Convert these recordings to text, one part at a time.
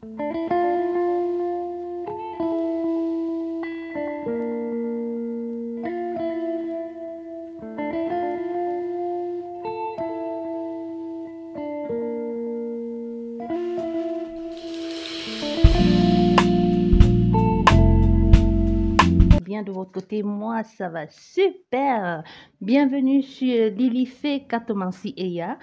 De votre côté, moi ça va super. Bienvenue sur Lilifé Katomansi Eya.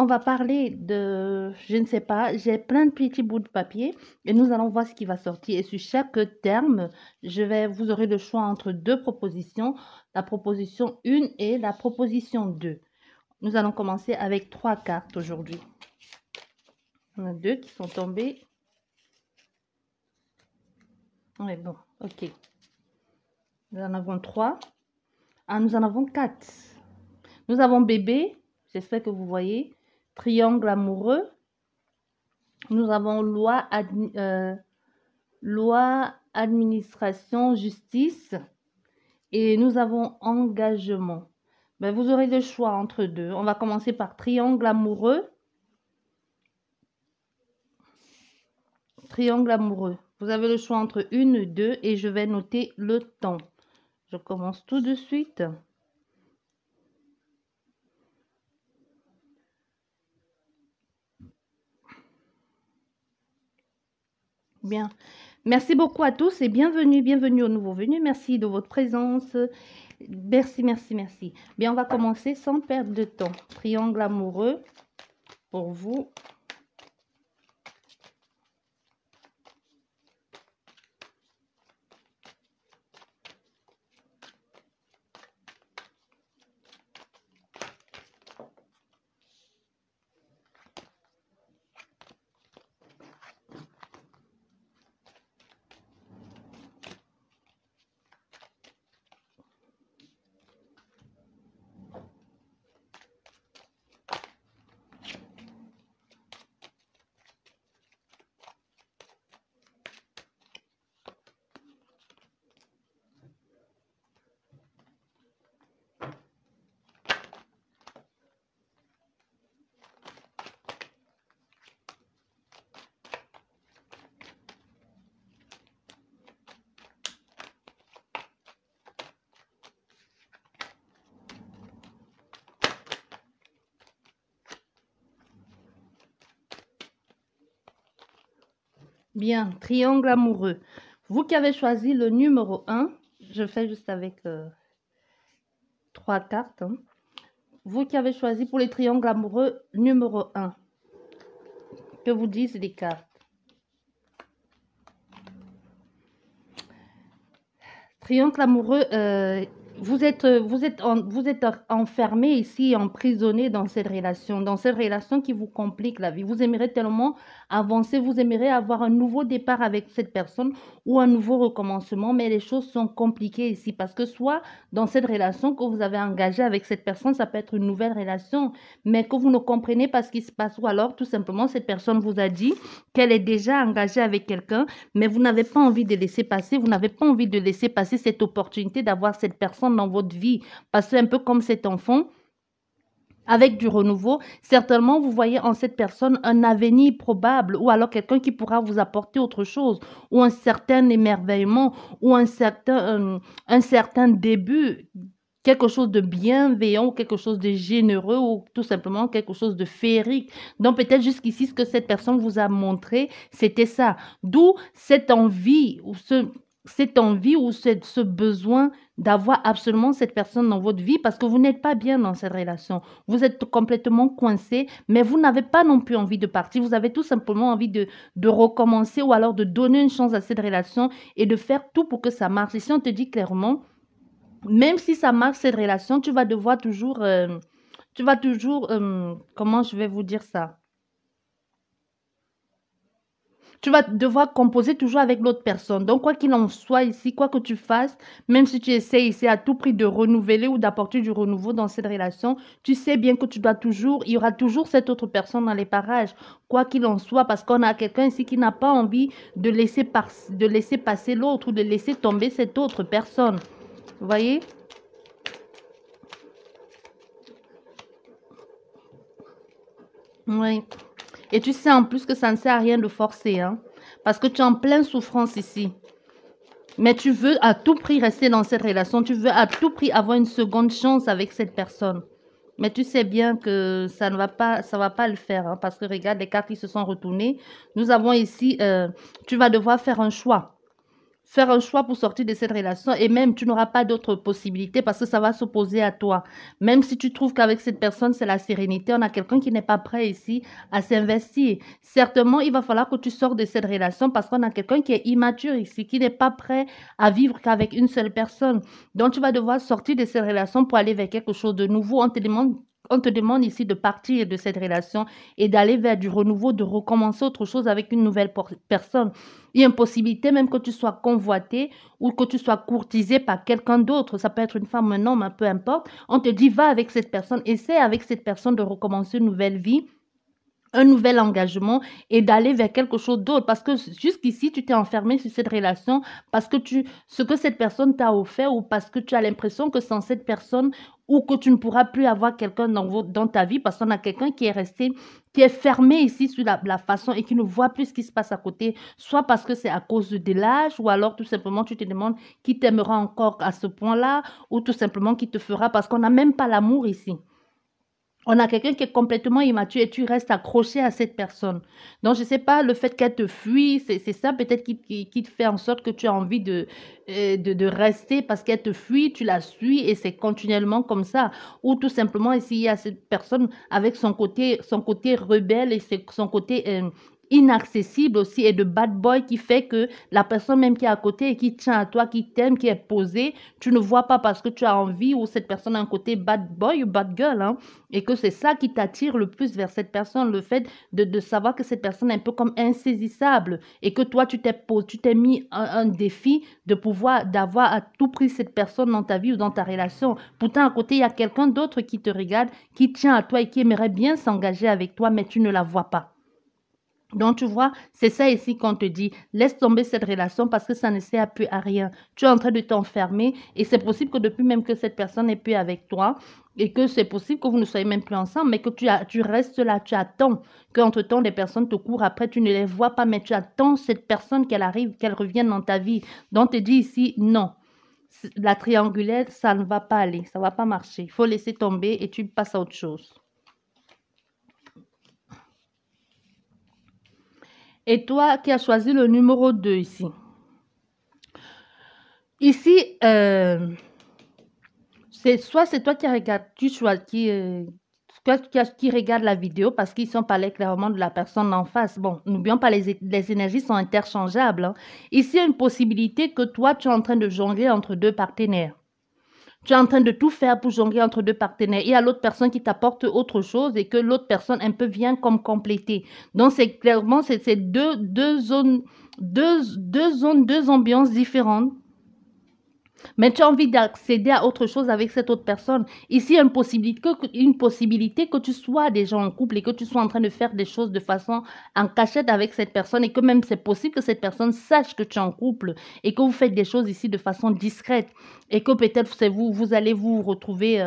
On va parler de, je ne sais pas, j'ai plein de petits bouts de papier et nous allons voir ce qui va sortir. Et sur chaque terme, vous aurez le choix entre deux propositions, la proposition 1 et la proposition 2. Nous allons commencer avec 3 cartes aujourd'hui. On a 2 qui sont tombées. Oui, bon, ok. Nous en avons 3. Ah, nous en avons 4. Nous avons bébé, j'espère que vous voyez. Triangle amoureux. Nous avons loi, administration, justice. Et nous avons engagement. Ben, vous aurez le choix entre deux. On va commencer par triangle amoureux. Triangle amoureux. Vous avez le choix entre 1, 2 et je vais noter le temps. Je commence tout de suite. Bien. Merci beaucoup à tous et bienvenue aux nouveaux venus. Merci de votre présence. Merci, merci, merci. Bien, on va commencer sans perdre de temps. Triangle amoureux pour vous. Bien, triangle amoureux. Vous qui avez choisi le numéro 1, je fais juste avec 3 cartes. Hein. Vous qui avez choisi pour les triangles amoureux numéro 1, que vous disent les cartes? Triangle amoureux, vous êtes enfermé ici, emprisonné dans cette relation qui vous complique la vie. Vous aimeriez tellement avancer, vous aimeriez avoir un nouveau départ avec cette personne ou un nouveau recommencement, mais les choses sont compliquées ici parce que soit dans cette relation que vous avez engagée avec cette personne, ça peut être une nouvelle relation, mais que vous ne comprenez pas ce qui se passe ou alors tout simplement cette personne vous a dit qu'elle est déjà engagée avec quelqu'un, mais vous n'avez pas envie de laisser passer, vous n'avez pas envie de laisser passer cette opportunité d'avoir cette personne dans votre vie. Parce que un peu comme cet enfant, avec du renouveau, certainement vous voyez en cette personne un avenir probable ou alors quelqu'un qui pourra vous apporter autre chose ou un certain émerveillement ou un certain début, quelque chose de bienveillant ou quelque chose de généreux ou tout simplement quelque chose de féerique. Donc peut-être jusqu'ici ce que cette personne vous a montré, c'était ça. D'où cette envie ou ce besoin d'avoir absolument cette personne dans votre vie parce que vous n'êtes pas bien dans cette relation. Vous êtes complètement coincé, mais vous n'avez pas non plus envie de partir. Vous avez tout simplement envie de recommencer ou alors de donner une chance à cette relation et de faire tout pour que ça marche. Et si on te dit clairement, même si ça marche cette relation, tu vas devoir toujours, comment je vais vous dire ça? Tu vas devoir composer toujours avec l'autre personne. Donc, quoi qu'il en soit ici, quoi que tu fasses, même si tu essaies ici à tout prix de renouveler ou d'apporter du renouveau dans cette relation, tu sais bien que tu dois toujours, il y aura toujours cette autre personne dans les parages. Quoi qu'il en soit, parce qu'on a quelqu'un ici qui n'a pas envie de laisser passer l'autre ou de laisser tomber cette autre personne. Vous voyez? Oui. Et tu sais en plus que ça ne sert à rien de forcer, hein, parce que tu es en pleine souffrance ici. Mais tu veux à tout prix rester dans cette relation. Tu veux à tout prix avoir une seconde chance avec cette personne. Mais tu sais bien que ça ne va pas, ça va pas le faire, hein, parce que regarde, les cartes qui se sont retournées. Nous avons ici, tu vas devoir faire un choix. Faire un choix pour sortir de cette relation et même tu n'auras pas d'autre possibilité parce que ça va s'opposer à toi. Même si tu trouves qu'avec cette personne, c'est la sérénité, on a quelqu'un qui n'est pas prêt ici à s'investir. Certainement, il va falloir que tu sors de cette relation parce qu'on a quelqu'un qui est immature ici, qui n'est pas prêt à vivre qu'avec une seule personne. Donc, tu vas devoir sortir de cette relation pour aller vers quelque chose de nouveau. On te demande ici de partir de cette relation et d'aller vers du renouveau, de recommencer autre chose avec une nouvelle personne. Il y a une possibilité même que tu sois convoité ou que tu sois courtisé par quelqu'un d'autre. Ça peut être une femme, un homme, peu importe. On te dit, va avec cette personne, essaie avec cette personne de recommencer une nouvelle vie, un nouvel engagement et d'aller vers quelque chose d'autre. Parce que jusqu'ici, tu t'es enfermé sur cette relation parce que ce que cette personne t'a offert ou parce que tu as l'impression que sans cette personne ou que tu ne pourras plus avoir quelqu'un dans ta vie parce qu'on a quelqu'un qui est resté, qui est fermé ici sur la façon et qui ne voit plus ce qui se passe à côté, soit parce que c'est à cause de l'âge ou alors tout simplement tu te demandes qui t'aimera encore à ce point-là ou tout simplement qui te fera parce qu'on n'a même pas l'amour ici. On a quelqu'un qui est complètement immature et tu restes accroché à cette personne. Donc, je ne sais pas, le fait qu'elle te fuit, c'est ça peut-être qui te fait en sorte que tu as envie de rester parce qu'elle te fuit, tu la suis et c'est continuellement comme ça. Ou tout simplement, ici, il y a cette personne avec son côté rebelle et son côté inaccessible aussi et de bad boy qui fait que la personne même qui est à côté et qui tient à toi, qui t'aime, qui est posée, tu ne vois pas parce que tu as envie ou cette personne a un côté bad boy ou bad girl, hein, et que c'est ça qui t'attire le plus vers cette personne, le fait de savoir que cette personne est un peu comme insaisissable et que toi, tu t'es mis un défi d'avoir à tout prix cette personne dans ta vie ou dans ta relation. Pourtant, à côté, il y a quelqu'un d'autre qui te regarde, qui tient à toi et qui aimerait bien s'engager avec toi, mais tu ne la vois pas. Donc, tu vois, c'est ça ici qu'on te dit. Laisse tomber cette relation parce que ça ne sert plus à rien. Tu es en train de t'enfermer et c'est possible que depuis même que cette personne n'est plus avec toi et que c'est possible que vous ne soyez même plus ensemble, mais que tu restes là, tu attends qu'entre-temps, des personnes te courent après, tu ne les vois pas, mais tu attends cette personne qu'elle arrive, qu'elle revienne dans ta vie. Donc, te dit ici, non. La triangulaire, ça ne va pas aller, ça ne va pas marcher. Il faut laisser tomber et tu passes à autre chose. Et toi qui as choisi le numéro 2 ici. Ici, c'est toi qui regarde, qui regarde la vidéo parce qu'ils sont parlé clairement de la personne en face. Bon, n'oublions pas, les énergies sont interchangeables, hein. Ici, il y a une possibilité que toi, tu es en train de jongler entre deux partenaires. Tu es en train de tout faire pour jongler entre deux partenaires. Il y a l'autre personne qui t'apporte autre chose et que l'autre personne un peu vient comme compléter. Donc, c'est clairement, c'est deux zones, deux ambiances différentes. Mais tu as envie d'accéder à autre chose avec cette autre personne. Ici, il y a une possibilité que tu sois déjà en couple et que tu sois en train de faire des choses de façon en cachette avec cette personne et que même c'est possible que cette personne sache que tu es en couple et que vous faites des choses ici de façon discrète et que peut-être vous allez vous retrouver,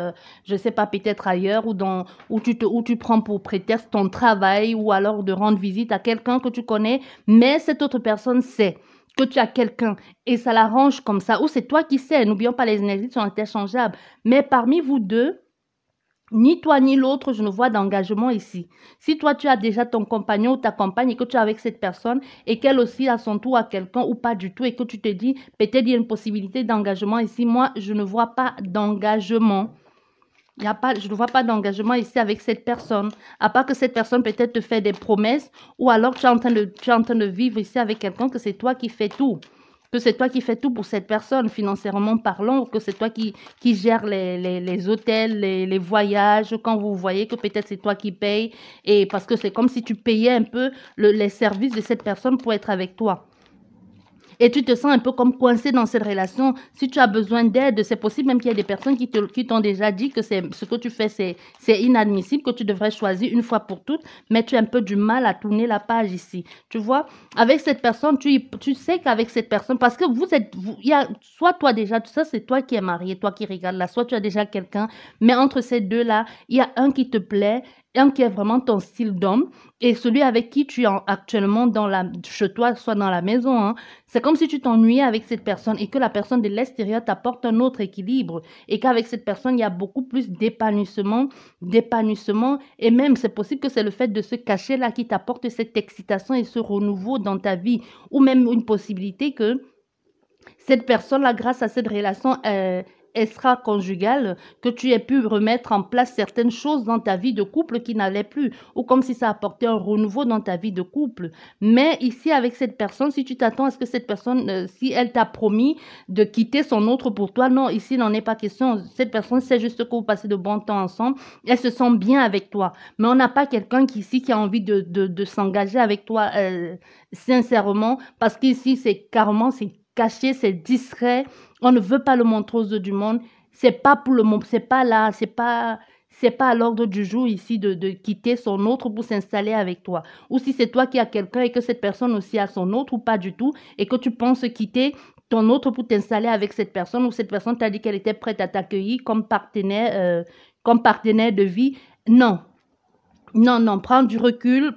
je ne sais pas, peut-être ailleurs où tu prends pour prétexte ton travail ou alors de rendre visite à quelqu'un que tu connais, mais cette autre personne sait que tu as quelqu'un et ça l'arrange comme ça, ou c'est toi qui sais, n'oublions pas les énergies sont interchangeables, mais parmi vous deux, ni toi ni l'autre, je ne vois d'engagement ici. Si toi tu as déjà ton compagnon ou ta compagne et que tu es avec cette personne et qu'elle aussi a son tour à quelqu'un ou pas du tout et que tu te dis peut-être il y a une possibilité d'engagement ici, moi je ne vois pas d'engagement. Je ne vois pas d'engagement ici avec cette personne. À part que cette personne peut-être te fait des promesses ou alors tu es en train de vivre ici avec quelqu'un que c'est toi qui fais tout. Que c'est toi qui fais tout pour cette personne, financièrement parlant, ou que c'est toi qui gères les hôtels, les voyages, quand vous voyez que peut-être c'est toi qui payes. Et parce que c'est comme si tu payais un peu les services de cette personne pour être avec toi. Et tu te sens un peu comme coincé dans cette relation. Si tu as besoin d'aide, c'est possible même qu'il y ait des personnes qui t'ont déjà dit que ce que tu fais, c'est inadmissible, que tu devrais choisir une fois pour toutes, mais tu as un peu du mal à tourner la page ici. Tu vois, avec cette personne, tu sais qu'avec cette personne, parce que il y a, soit toi déjà, tout ça, c'est toi qui es marié, toi qui regardes là, soit tu as déjà quelqu'un, mais entre ces deux-là, il y a un qui te plaît un qui est vraiment ton style d'homme et celui avec qui tu es actuellement chez toi, soit dans la maison, hein. C'est comme si tu t'ennuyais avec cette personne et que la personne de l'extérieur t'apporte un autre équilibre et qu'avec cette personne, il y a beaucoup plus d'épanouissement et même c'est possible que c'est le fait de se cacher là qui t'apporte cette excitation et ce renouveau dans ta vie ou même une possibilité que cette personne-là, grâce à cette relation extra-conjugale, que tu aies pu remettre en place certaines choses dans ta vie de couple qui n'allaient plus, ou comme si ça apportait un renouveau dans ta vie de couple. Mais ici, avec cette personne, si tu t'attends à ce que cette personne, si elle t'a promis de quitter son autre pour toi, non, ici, il n'en est pas question. Cette personne sait juste que vous passez de bons temps ensemble, elle se sent bien avec toi. Mais on n'a pas quelqu'un qui a envie de s'engager avec toi sincèrement, parce qu'ici, c'est carrément, c'est caché, c'est discret. On ne veut pas le montrer aux yeux du monde. C'est pas pour le moment, c'est pas là, c'est pas à l'ordre du jour ici de quitter son autre pour s'installer avec toi. Ou si c'est toi qui as quelqu'un et que cette personne aussi a son autre ou pas du tout et que tu penses quitter ton autre pour t'installer avec cette personne ou cette personne t'a dit qu'elle était prête à t'accueillir comme partenaire de vie. Non, non, non, prends du recul,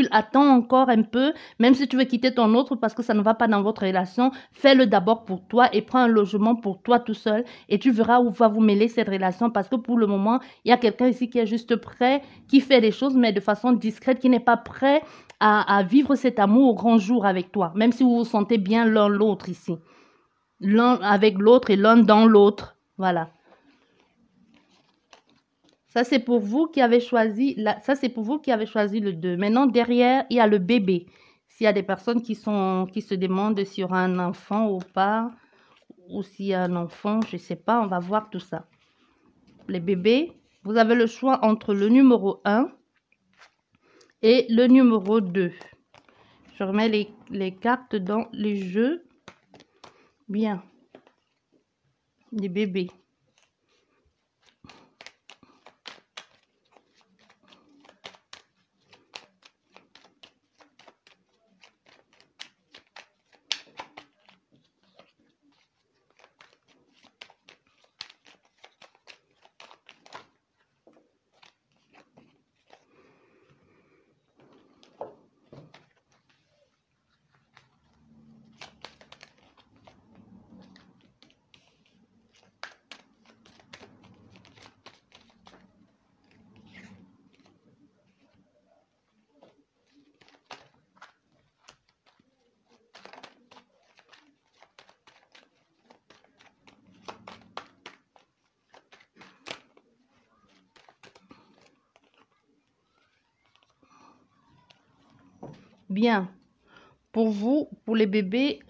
attends encore un peu, même si tu veux quitter ton autre parce que ça ne va pas dans votre relation, fais-le d'abord pour toi et prends un logement pour toi tout seul et tu verras où va vous mêler cette relation parce que pour le moment, il y a quelqu'un ici qui est juste prêt, qui fait les choses mais de façon discrète, qui n'est pas prêt à vivre cet amour au grand jour avec toi, même si vous vous sentez bien l'un l'autre ici. L'un avec l'autre et l'un dans l'autre. Voilà. Ça, c'est pour vous qui avez choisi, ça, c'est pour vous qui avez choisi le 2. Maintenant, derrière, il y a le bébé. S'il y a des personnes qui se demandent s'il y aura un enfant ou pas, ou s'il y a un enfant, je ne sais pas, on va voir tout ça. Les bébés, vous avez le choix entre le numéro 1 et le numéro 2. Je remets les cartes dans les jeux. Bien. Les bébés. Bien. Pour vous, pour les bébés,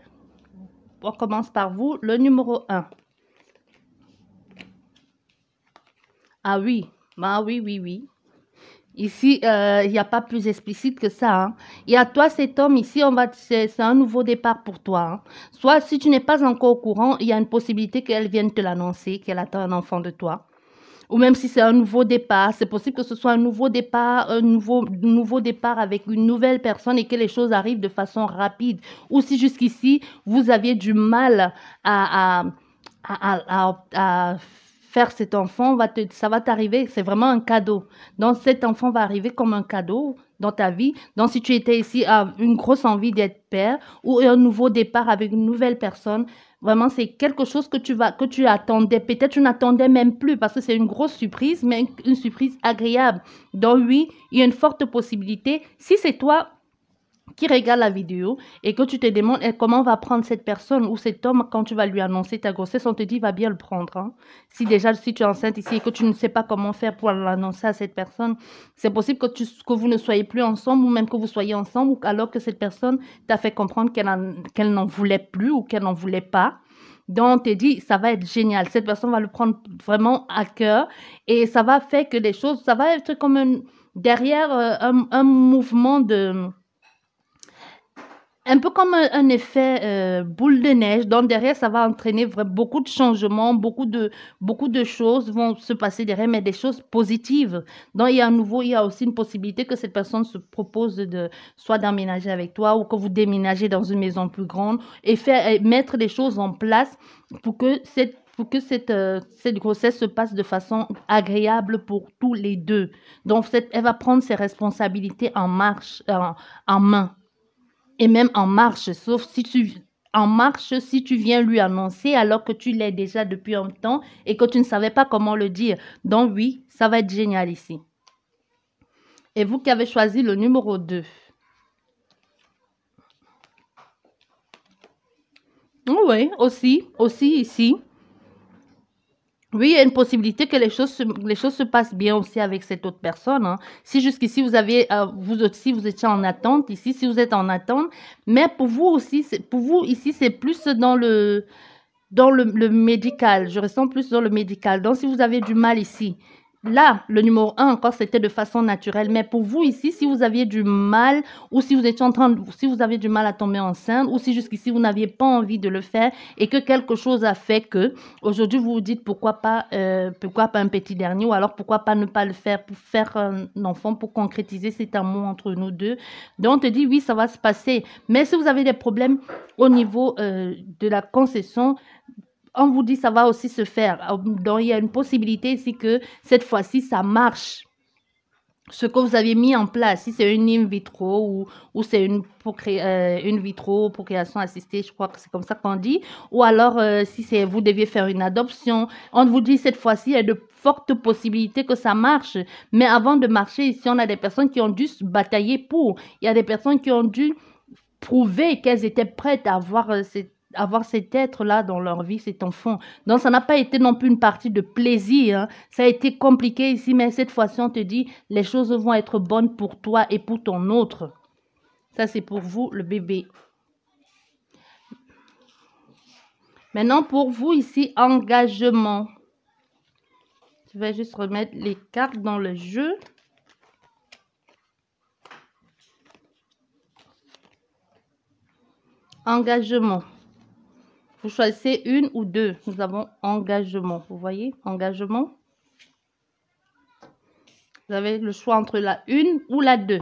on commence par vous, le numéro 1. Ah oui, bah oui, oui, oui. Ici, il n'y a pas plus explicite que ça, hein. Et à toi, cet homme, ici, c'est un nouveau départ pour toi, hein. Soit, si tu n'es pas encore au courant, il y a une possibilité qu'elle vienne te l'annoncer, qu'elle attend un enfant de toi. Ou même si c'est un nouveau départ, c'est possible que ce soit un nouveau départ, nouveau départ avec une nouvelle personne et que les choses arrivent de façon rapide. Ou si jusqu'ici, vous aviez du mal à, à faire cet enfant, ça va t'arriver, c'est vraiment un cadeau. Donc cet enfant va arriver comme un cadeau dans ta vie. Donc si tu étais ici à une grosse envie d'être père ou un nouveau départ avec une nouvelle personne, vraiment c'est quelque chose que tu attendais. Peut-être tu n'attendais même plus parce que c'est une grosse surprise, mais une surprise agréable. Donc oui, il y a une forte possibilité. Si c'est toi qui regarde la vidéo et que tu te demandes comment va prendre cette personne ou cet homme quand tu vas lui annoncer ta grossesse, on te dit va bien le prendre, hein. Si déjà, si tu es enceinte ici et que tu ne sais pas comment faire pour l'annoncer à cette personne, c'est possible que vous ne soyez plus ensemble ou même que vous soyez ensemble alors que cette personne t'a fait comprendre qu'elle n'en voulait plus ou qu'elle n'en voulait pas. Donc, on te dit, ça va être génial. Cette personne va le prendre vraiment à cœur et ça va faire que les choses, ça va être comme derrière un mouvement un peu comme un effet boule de neige. Donc derrière, ça va entraîner beaucoup de changements, beaucoup de choses vont se passer derrière, mais des choses positives. Donc il y a aussi une possibilité que cette personne se propose soit d'emménager avec toi ou que vous déménagez dans une maison plus grande et mettre les choses en place pour que pour que cette grossesse se passe de façon agréable pour tous les deux. Donc, elle va prendre ses responsabilités en main. Et même en marche, sauf si en marche, si tu viens lui annoncer alors que tu l'es déjà depuis un temps et que tu ne savais pas comment le dire. Donc oui, ça va être génial ici. Et vous qui avez choisi le numéro 2. Oui, aussi ici. Oui, il y a une possibilité que les choses se passent bien aussi avec cette autre personne. Hein. Si jusqu'ici vous étiez en attente, ici, si vous êtes en attente, mais pour vous aussi, pour vous ici, c'est plus dans le médical. Je ressens plus dans le médical. Donc, si vous avez du mal ici, là, le numéro 1, encore, c'était de façon naturelle. Mais pour vous ici, si vous aviez du mal, ou si vous étiez si vous avez du mal à tomber enceinte, ou si jusqu'ici vous n'aviez pas envie de le faire et que quelque chose a fait que aujourd'hui vous vous dites pourquoi pas un petit dernier, ou alors pourquoi pas ne pas le faire pour faire un enfant, pour concrétiser cet amour entre nous deux. Donc, on te dit oui, ça va se passer. Mais si vous avez des problèmes au niveau de la concession, on vous dit ça va aussi se faire. Donc, il y a une possibilité ici que cette fois-ci, ça marche. Ce que vous avez mis en place, si c'est une in vitro ou c'est une vitro, procréation assistée, je crois que c'est comme ça qu'on dit, ou alors si c'est vous deviez faire une adoption, on vous dit cette fois-ci, il y a de fortes possibilités que ça marche. Mais avant de marcher, ici, on a des personnes qui ont dû se batailler pour. Il y a des personnes qui ont dû prouver qu'elles étaient prêtes à avoir cet être-là dans leur vie, cet enfant. Donc, ça n'a pas été non plus une partie de plaisir. Hein. Ça a été compliqué ici, mais cette fois-ci, on te dit, les choses vont être bonnes pour toi et pour ton autre. Ça, c'est pour vous, le bébé. Maintenant, pour vous ici, engagement. Je vais juste remettre les cartes dans le jeu. Engagement. Vous choisissez une ou deux. Nous avons engagement. Vous voyez, engagement. Vous avez le choix entre la 1 ou la 2.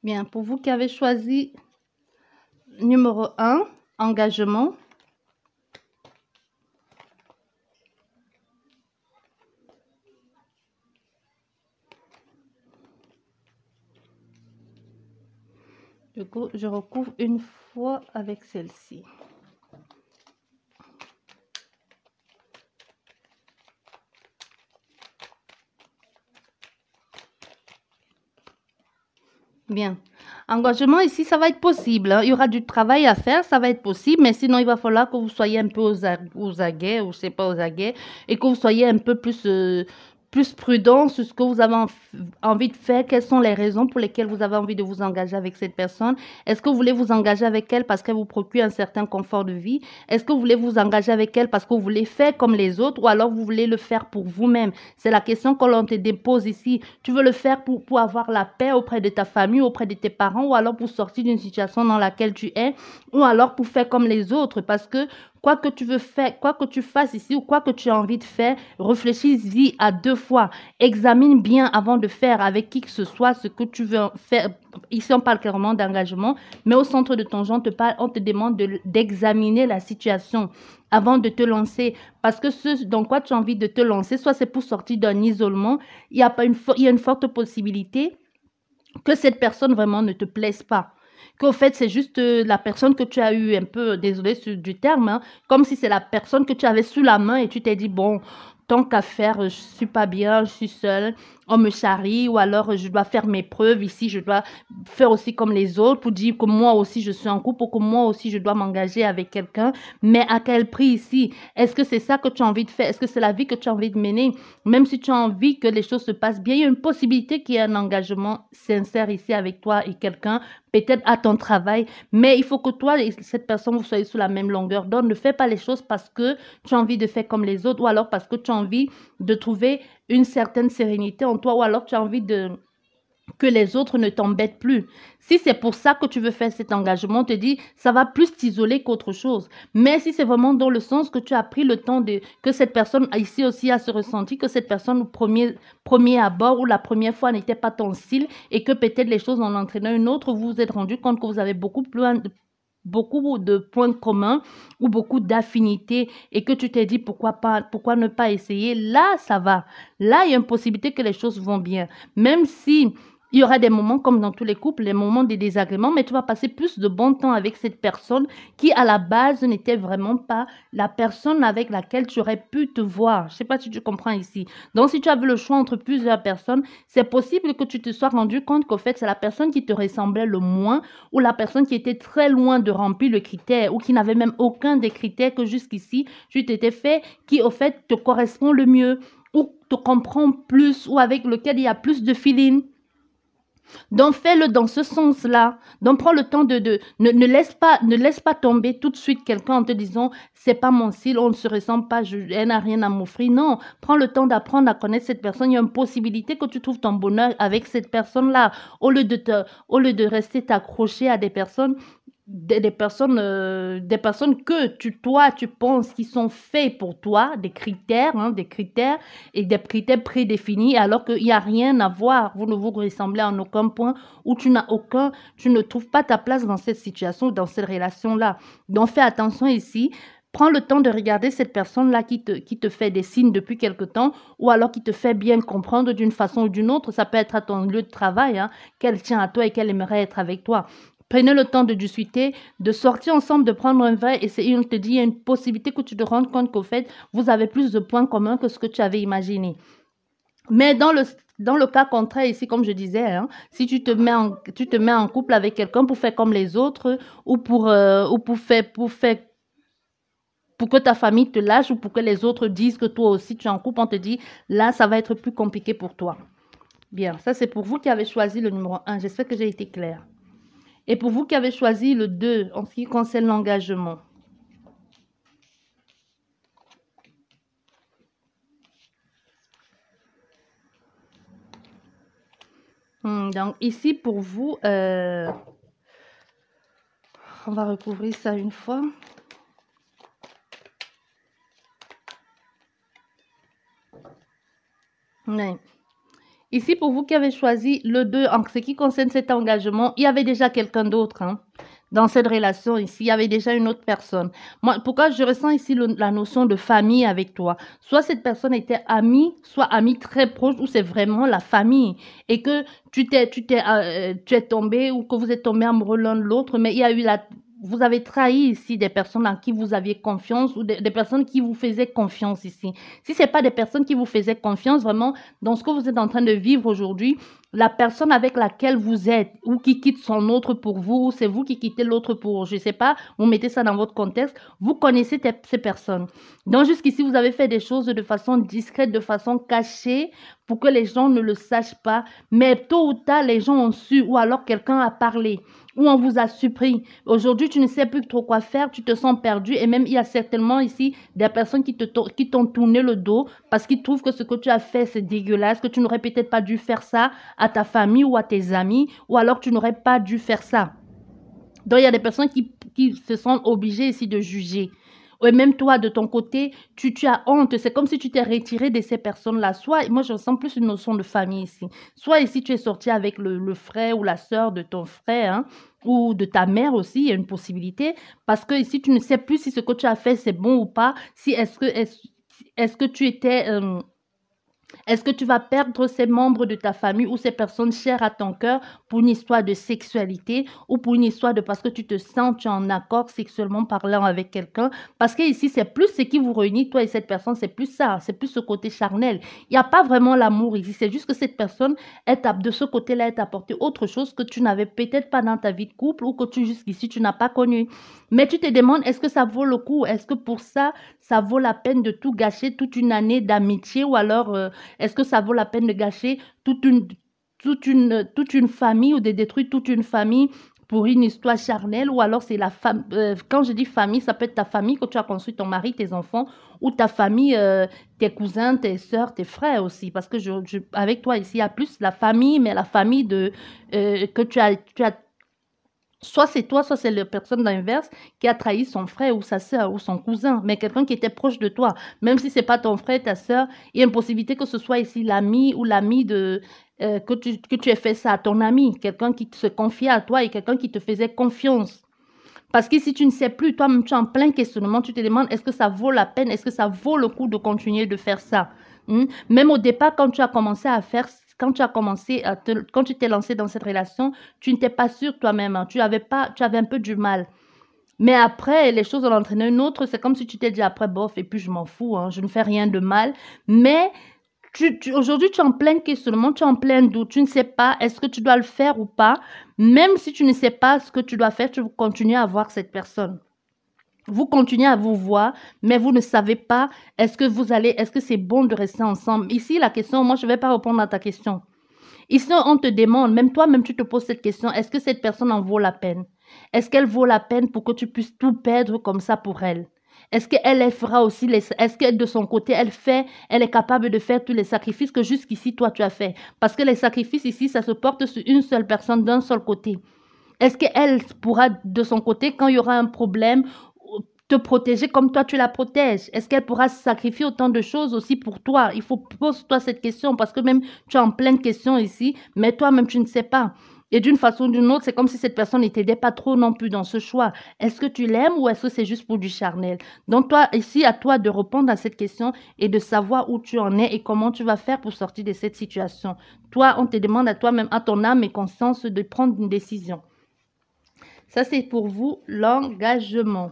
Bien, pour vous qui avez choisi numéro 1, engagement. Du coup, je recouvre une fois avec celle-ci. Bien. Engagement ici, ça va être possible. Hein. Il y aura du travail à faire, ça va être possible. Mais sinon, il va falloir que vous soyez un peu aux aguets, ou je sais pas, aux aguets, et que vous soyez un peu plus prudent sur ce que vous avez envie de faire. Quelles sont les raisons pour lesquelles vous avez envie de vous engager avec cette personne? Est-ce que vous voulez vous engager avec elle parce qu'elle vous procure un certain confort de vie? Est-ce que vous voulez vous engager avec elle parce que vous voulez faire comme les autres, ou alors vous voulez le faire pour vous-même? C'est la question que l'on te dépose ici. Tu veux le faire pour avoir la paix auprès de ta famille, auprès de tes parents, ou alors pour sortir d'une situation dans laquelle tu es, ou alors pour faire comme les autres? Parce que quoi que tu veux faire, quoi que tu fasses ici ou quoi que tu as envie de faire, réfléchis-y à 2 fois. Examine bien avant de faire avec qui que ce soit ce que tu veux faire. Ici, on parle clairement d'engagement, mais au centre de ton jeu, on te demande d'examiner la situation avant de te lancer. Parce que ce dans quoi tu as envie de te lancer, soit c'est pour sortir d'un isolement, il y a une forte possibilité que cette personne vraiment ne te plaise pas. Qu'au fait, c'est juste la personne que tu as eu un peu, désolé du terme, hein, comme si c'est la personne que tu avais sous la main et tu t'es dit, bon, tant qu'à faire, je suis pas bien, je suis seule, on me charrie, ou alors je dois faire mes preuves ici, je dois faire aussi comme les autres pour dire que moi aussi je suis en couple, pour que moi aussi je dois m'engager avec quelqu'un, mais à quel prix ici? Est-ce que c'est ça que tu as envie de faire? Est-ce que c'est la vie que tu as envie de mener? Même si tu as envie que les choses se passent bien, il y a une possibilité qu'il y ait un engagement sincère ici avec toi et quelqu'un, peut-être à ton travail, mais il faut que toi et cette personne, vous soyez sur la même longueur d'onde. Ne fais pas les choses parce que tu as envie de faire comme les autres ou alors parce que tu as envie de trouver une certaine sérénité en toi ou alors tu as envie que les autres ne t'embêtent plus. Si c'est pour ça que tu veux faire cet engagement, on te dit, ça va plus t'isoler qu'autre chose. Mais si c'est vraiment dans le sens que tu as pris le temps que cette personne ici aussi a ce ressenti, que cette personne au premier abord ou la première fois n'était pas ton style et que peut-être les choses en entraînant une autre, vous vous êtes rendu compte que vous avez beaucoup de points communs ou beaucoup d'affinités et que tu t'es dit pourquoi ne pas essayer, là ça va. Là, il y a une possibilité que les choses vont bien. Même si il y aura des moments, comme dans tous les couples, les moments de désagréments, mais tu vas passer plus de bon temps avec cette personne qui, à la base, n'était vraiment pas la personne avec laquelle tu aurais pu te voir. Je ne sais pas si tu comprends ici. Donc, si tu avais le choix entre plusieurs personnes, c'est possible que tu te sois rendu compte qu'au fait, c'est la personne qui te ressemblait le moins ou la personne qui était très loin de remplir le critère ou qui n'avait même aucun des critères que jusqu'ici, tu t'étais fait, qui, au fait, te correspond le mieux ou te comprend plus ou avec lequel il y a plus de feeling. Donc, fais-le dans ce sens-là. Donc, prends le temps ne laisse pas tomber tout de suite quelqu'un en te disant, c'est pas mon style, on ne se ressemble pas, elle n'a rien à m'offrir. Non, prends le temps d'apprendre à connaître cette personne. Il y a une possibilité que tu trouves ton bonheur avec cette personne-là. Au lieu de rester t'accrocher à des personnes des personnes que toi, tu penses qui sont faits pour toi, des critères et des critères prédéfinis, alors qu'il n'y a rien à voir. Vous ne vous ressemblez en aucun point ou tu ne trouves pas ta place dans cette situation, dans cette relation-là. Donc, fais attention ici. Prends le temps de regarder cette personne-là qui te fait des signes depuis quelque temps ou alors qui te fait bien comprendre d'une façon ou d'une autre. Ça peut être à ton lieu de travail, qu'elle tient à toi et qu'elle aimerait être avec toi. Prenez le temps de discuter, de sortir ensemble, de prendre un verre et on te dit, il y a une possibilité que tu te rendes compte qu'au fait, vous avez plus de points communs que ce que tu avais imaginé. Mais dans le cas contraire ici, comme je disais, si tu te mets en couple avec quelqu'un pour faire comme les autres ou pour que ta famille te lâche ou pour que les autres disent que toi aussi tu es en couple, on te dit, là, ça va être plus compliqué pour toi. Bien, ça c'est pour vous qui avez choisi le numéro 1. J'espère que j'ai été claire. Et pour vous qui avez choisi le 2, en ce qui concerne l'engagement. Donc, ici, pour vous, on va recouvrir ça une fois. Oui. Ici, pour vous qui avez choisi le 2, en ce qui concerne cet engagement, il y avait déjà quelqu'un d'autre dans cette relation ici. Il y avait déjà une autre personne. Moi, pourquoi je ressens ici la notion de famille avec toi? Soit cette personne était amie, soit amie très proche, ou c'est vraiment la famille. Et que tu es tombé ou que vous êtes tombé amoureux l'un de l'autre, mais il y a eu vous avez trahi ici des personnes en qui vous aviez confiance ou des personnes qui vous faisaient confiance ici. Si ce n'est pas des personnes qui vous faisaient confiance, vraiment, dans ce que vous êtes en train de vivre aujourd'hui, la personne avec laquelle vous êtes ou qui quitte son autre pour vous, c'est vous qui quittez l'autre pour, je ne sais pas, vous mettez ça dans votre contexte, vous connaissez ces personnes. Donc, jusqu'ici, vous avez fait des choses de façon discrète, de façon cachée, pour que les gens ne le sachent pas. Mais tôt ou tard, les gens ont su ou alors quelqu'un a parlé ou on vous a surpris. Aujourd'hui, tu ne sais plus trop quoi faire, tu te sens perdu et même il y a certainement ici des personnes qui t'ont tourné le dos parce qu'ils trouvent que ce que tu as fait, c'est dégueulasse, que tu n'aurais peut-être pas dû faire ça à ta famille ou à tes amis ou alors tu n'aurais pas dû faire ça. Donc, il y a des personnes qui se sentent obligées ici de juger. Et même toi, de ton côté, tu as honte. C'est comme si tu t'es retiré de ces personnes-là. Soit, moi, je ressens plus une notion de famille ici. Soit ici, tu es sorti avec le frère ou la sœur de ton frère, ou de ta mère aussi, il y a une possibilité. Parce que ici, tu ne sais plus si ce que tu as fait, c'est bon ou pas. Si est-ce que tu étais... Est-ce que tu vas perdre ces membres de ta famille ou ces personnes chères à ton cœur pour une histoire de sexualité ou pour une histoire de parce que tu te sens, tu es en accord sexuellement parlant avec quelqu'un? Parce que ici, c'est plus ce qui vous réunit, toi et cette personne, c'est plus ça, c'est plus ce côté charnel. Il n'y a pas vraiment l'amour ici, c'est juste que cette personne, de ce côté-là, elle t'a apporté autre chose que tu n'avais peut-être pas dans ta vie de couple ou que tu jusqu'ici, tu n'as pas connu. Mais tu te demandes, est-ce que ça vaut le coup? Est-ce que pour ça, ça vaut la peine de tout gâcher, toute une année d'amitié ou alors est-ce que ça vaut la peine de gâcher toute une famille ou de détruire toute une famille pour une histoire charnelle ou alors c'est la femme. Quand je dis famille, ça peut être ta famille que tu as construit, ton mari, tes enfants ou ta famille, tes cousins, tes soeurs, tes frères aussi. Parce que avec toi ici, il y a plus la famille, mais la famille que tu as soit c'est toi, soit c'est la personne d'inverse qui a trahi son frère ou sa sœur ou son cousin, mais quelqu'un qui était proche de toi. Même si c'est pas ton frère, ta sœur, il y a une possibilité que ce soit ici l'ami ou l'ami que tu aies fait ça à ton ami, quelqu'un qui se confiait à toi et quelqu'un qui te faisait confiance. Parce que si tu ne sais plus, toi-même, tu es en plein questionnement, tu te demandes est-ce que ça vaut la peine, est-ce que ça vaut le coup de continuer de faire ça? Même au départ, quand tu as commencé à faire, quand tu t'es lancé dans cette relation, tu n'étais pas sûr toi-même, hein, tu avais un peu du mal. Mais après, les choses ont entraîné une autre, c'est comme si tu t'es dit après, bof, et puis je m'en fous, hein, je ne fais rien de mal. Mais aujourd'hui, tu es en plein questionnement, tu es en plein doute, tu ne sais pas est-ce que tu dois le faire ou pas. Même si tu ne sais pas ce que tu dois faire, tu continues à voir cette personne. Vous continuez à vous voir, mais vous ne savez pas est-ce que c'est bon de rester ensemble. Ici, la question, moi, je ne vais pas répondre à ta question. Ici, on te demande, même toi-même, tu te poses cette question, est-ce que cette personne en vaut la peine? Est-ce qu'elle vaut la peine pour que tu puisses tout perdre comme ça pour elle? Est-ce qu'elle fera aussi est-ce que de son côté, elle est capable de faire tous les sacrifices que jusqu'ici, toi, tu as fait? Parce que les sacrifices ici, ça se porte sur une seule personne d'un seul côté. Est-ce qu'elle pourra, de son côté, quand il y aura un problème, te protéger comme toi tu la protèges? Est-ce qu'elle pourra sacrifier autant de choses aussi pour toi? Il faut pose-toi cette question parce que même tu es en pleine question ici, mais toi-même tu ne sais pas. Et d'une façon ou d'une autre, c'est comme si cette personne ne t'aidait pas trop non plus dans ce choix. Est-ce que tu l'aimes ou est-ce que c'est juste pour du charnel? Donc toi, ici, à toi de répondre à cette question et de savoir où tu en es et comment tu vas faire pour sortir de cette situation. Toi, on te demande à toi-même, à ton âme et conscience, de prendre une décision. Ça, c'est pour vous l'engagement.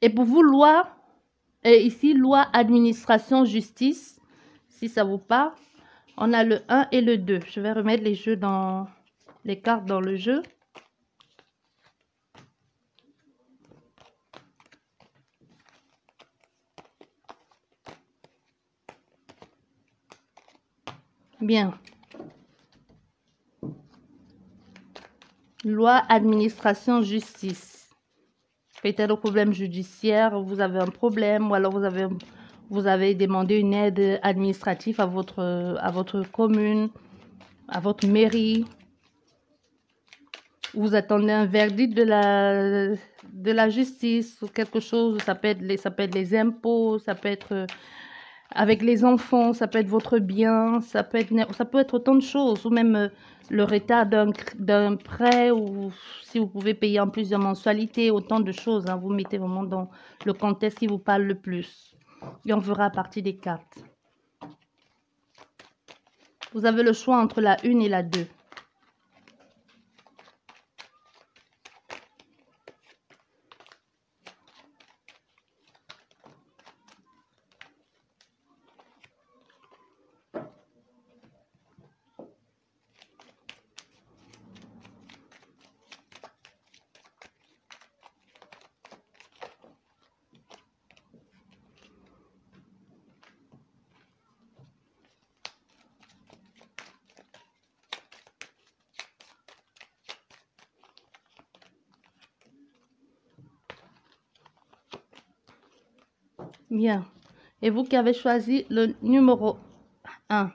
Et pour vous, loi, et ici, loi, administration, justice, si ça vous parle, on a le 1 et le 2. Je vais remettre les cartes dans le jeu. Bien. Loi, administration, justice. Peut-être au problème judiciaire, vous avez un problème ou alors vous avez demandé une aide administrative à votre commune, à votre mairie. Vous attendez un verdict de la justice ou quelque chose. Ça peut être les impôts, ça peut être avec les enfants, ça peut être votre bien, ça peut être autant de choses, ou même le retard d'un prêt, ou si vous pouvez payer en plusieurs mensualités, autant de choses. Hein, vous mettez vraiment dans le contexte qui vous parle le plus. Et on verra à partir des cartes. Vous avez le choix entre la 1 et la 2. Bien. Et vous qui avez choisi le numéro 1.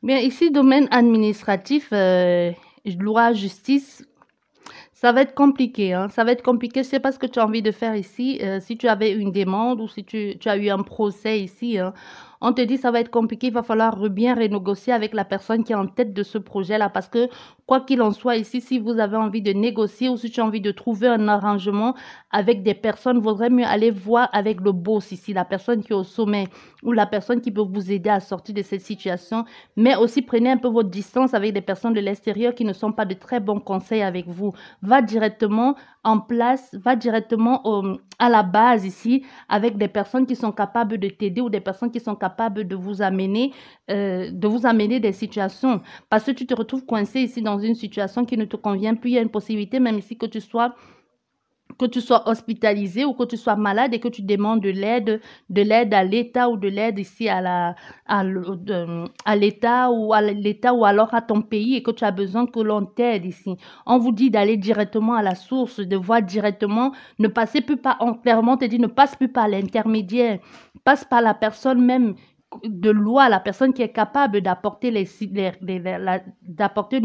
Bien, ici, domaine administratif, loi, justice, ça va être compliqué. Hein. Ça va être compliqué. C'est pas ce que tu as envie de faire ici. Si tu avais une demande ou si tu as eu un procès ici, hein, On te dit ça va être compliqué, il va falloir bien renégocier avec la personne qui est en tête de ce projet-là parce que quoi qu'il en soit ici, si vous avez envie de négocier ou si tu as envie de trouver un arrangement avec des personnes, il vaudrait mieux aller voir avec le boss ici, la personne qui est au sommet ou la personne qui peut vous aider à sortir de cette situation. Mais aussi prenez un peu votre distance avec des personnes de l'extérieur qui ne sont pas de très bons conseils avec vous. Va directement en place, va directement à la base ici avec des personnes qui sont capables de t'aider ou des personnes qui sont capables de vous amener des situations. Parce que tu te retrouves coincé ici dans une situation qui ne te convient plus. Il y a une possibilité même ici que tu sois hospitalisé ou que tu sois malade et que tu demandes de l'aide à l'État ou de l'aide ici à l'État ou alors à ton pays et que tu as besoin que l'on t'aide ici. On vous dit d'aller directement à la source, de voir directement, ne passez plus par, clairement on te dit ne passe plus par l'intermédiaire, passe par la personne même de loi, la personne qui est capable d'apporter d'apporter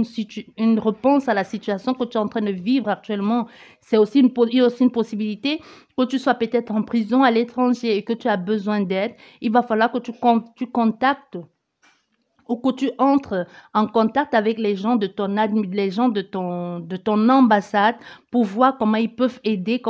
une réponse à la situation que tu es en train de vivre actuellement. Il y a aussi une possibilité que tu sois peut-être en prison à l'étranger et que tu as besoin d'aide. Il va falloir que tu contactes ou que tu entres en contact avec les gens de ton ambassade pour voir comment ils peuvent aider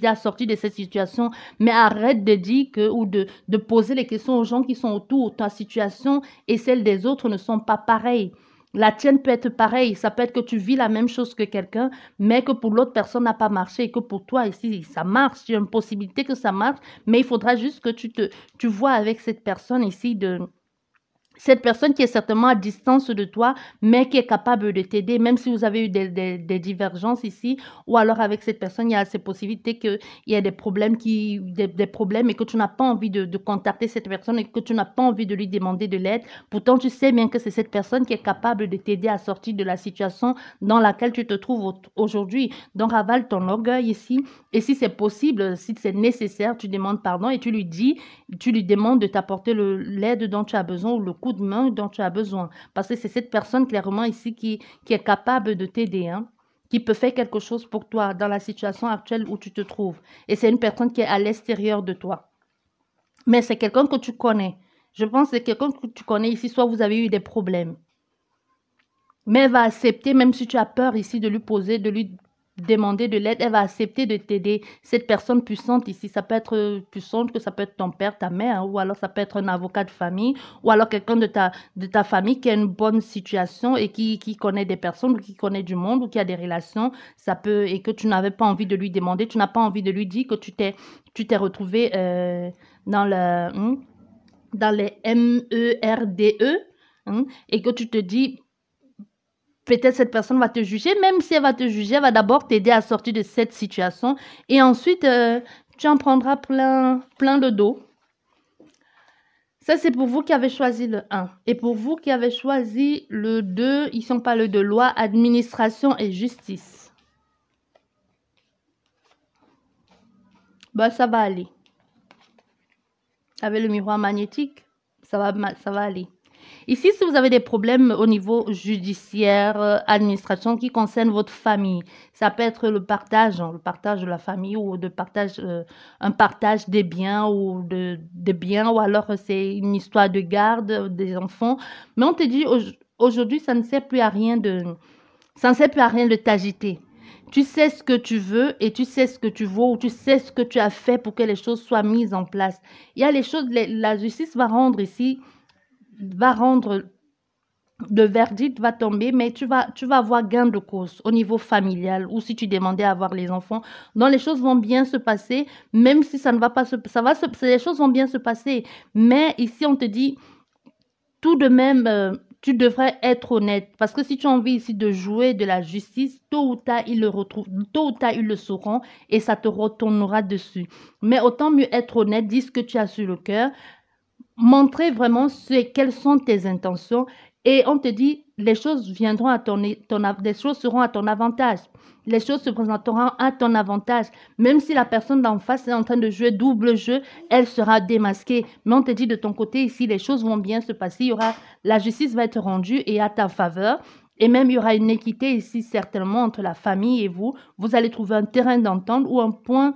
à sortir de cette situation. Mais arrête de dire ou de poser les questions aux gens qui sont autour. Ta situation et celle des autres ne sont pas pareilles. La tienne peut être pareille. Ça peut être que tu vis la même chose que quelqu'un, mais que pour l'autre personne n'a pas marché et que pour toi ici, ça marche. Il y a une possibilité que ça marche, mais il faudra juste que tu vois avec cette personne ici cette personne qui est certainement à distance de toi, mais qui est capable de t'aider, même si vous avez eu des divergences ici, ou alors avec cette personne, il y a ces possibilités qu'il y ait des problèmes et que tu n'as pas envie de contacter cette personne et que tu n'as pas envie de lui demander de l'aide. Pourtant, tu sais bien que c'est cette personne qui est capable de t'aider à sortir de la situation dans laquelle tu te trouves aujourd'hui. Donc, avale ton orgueil ici. Et si c'est possible, si c'est nécessaire, tu demandes pardon et tu lui demandes de t'apporter l'aide dont tu as besoin ou le coup de main dont tu as besoin. Parce que c'est cette personne clairement ici qui est capable de t'aider, hein, qui peut faire quelque chose pour toi dans la situation actuelle où tu te trouves. Et c'est une personne qui est à l'extérieur de toi. Mais c'est quelqu'un que tu connais. Je pense que c'est quelqu'un que tu connais ici, soit vous avez eu des problèmes. Mais elle va accepter, même si tu as peur ici de lui demander de l'aide, elle va accepter de t'aider. Cette personne puissante ici, ça peut être puissante, que ça peut être ton père, ta mère, hein, ou alors ça peut être un avocat de famille, ou alors quelqu'un de ta famille qui a une bonne situation et qui connaît des personnes, ou qui connaît du monde, ou qui a des relations, et que tu n'avais pas envie de lui demander, tu n'as pas envie de lui dire que tu t'es retrouvé dans les MERDE, hein, et que tu te dis, peut-être cette personne va te juger, même si elle va te juger, elle va d'abord t'aider à sortir de cette situation et ensuite, tu en prendras plein le dos. Ça, c'est pour vous qui avez choisi le 1. Et pour vous qui avez choisi le 2, ils sont pas le de loi, administration et justice. Ben, ça va aller. Avec le miroir magnétique, ça va aller. Ici, si vous avez des problèmes au niveau judiciaire, administration qui concernent votre famille, ça peut être le partage de la famille ou un partage des biens ou des biens, ou alors c'est une histoire de garde des enfants. Mais on te dit aujourd'hui, ça ne sert plus à rien de t'agiter. Tu sais ce que tu veux et tu sais ce que tu vaux, ou tu sais ce que tu as fait pour que les choses soient mises en place. Il y a les choses, la justice va rendre, le verdict va tomber, mais tu vas avoir gain de cause au niveau familial, ou si tu demandais à avoir les enfants, donc les choses vont bien se passer, même si ça ne va pas les choses vont bien se passer. Mais ici, on te dit, tout de même, tu devrais être honnête, parce que si tu as envie ici de jouer de la justice, tôt ou tard, ils le sauront et ça te retournera dessus. Mais autant mieux être honnête, dis ce que tu as sur le cœur, montrer vraiment quelles sont tes intentions, et on te dit, les choses viendront les choses seront à ton avantage. Les choses se présenteront à ton avantage. Même si la personne d'en face est en train de jouer double jeu, elle sera démasquée. Mais on te dit de ton côté ici, les choses vont bien se passer. La justice va être rendue et à ta faveur. Et même, il y aura une équité ici, certainement, entre la famille et vous. Vous allez trouver un terrain d'entente ou un point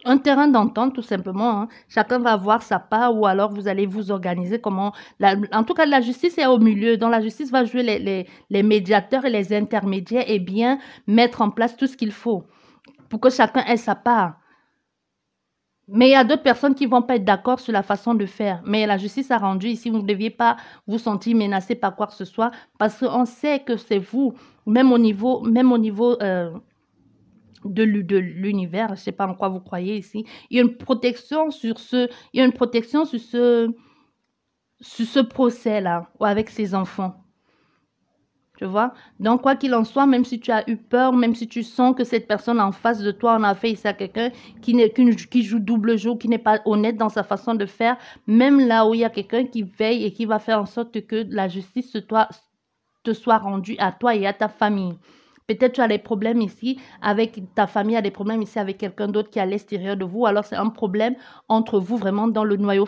un terrain d'entente, tout simplement, hein. Chacun va avoir sa part ou alors vous allez vous organiser comment en tout cas, la justice est au milieu. Donc, la justice va jouer les médiateurs et les intermédiaires et bien mettre en place tout ce qu'il faut pour que chacun ait sa part. Mais il y a d'autres personnes qui vont pas être d'accord sur la façon de faire. Mais la justice a rendu ici, vous ne deviez pas vous sentir menacé par quoi que ce soit parce qu'on sait que c'est vous, même au niveau de l'univers, je ne sais pas en quoi vous croyez ici. Il y a une protection sur il y a une protection sur ce procès-là, ou avec ses enfants. Tu vois? Donc, quoi qu'il en soit, même si tu as eu peur, même si tu sens que cette personne en face de toi, on a fait ici à quelqu'un qui joue double jeu, qui n'est pas honnête dans sa façon de faire, même là où il y a quelqu'un qui veille et qui va faire en sorte que la justice te soit rendue à toi et à ta famille. Peut-être tu as des problèmes ici avec ta famille, a des problèmes ici avec quelqu'un d'autre qui est à l'extérieur de vous. Alors, c'est un problème entre vous vraiment dans le noyau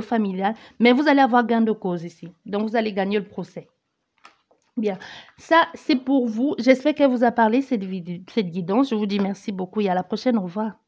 familial. Mais vous allez avoir gain de cause ici. Donc, vous allez gagner le procès. Bien, ça, c'est pour vous. J'espère qu'elle vous a parlé, cette guidance. Je vous dis merci beaucoup et à la prochaine. Au revoir.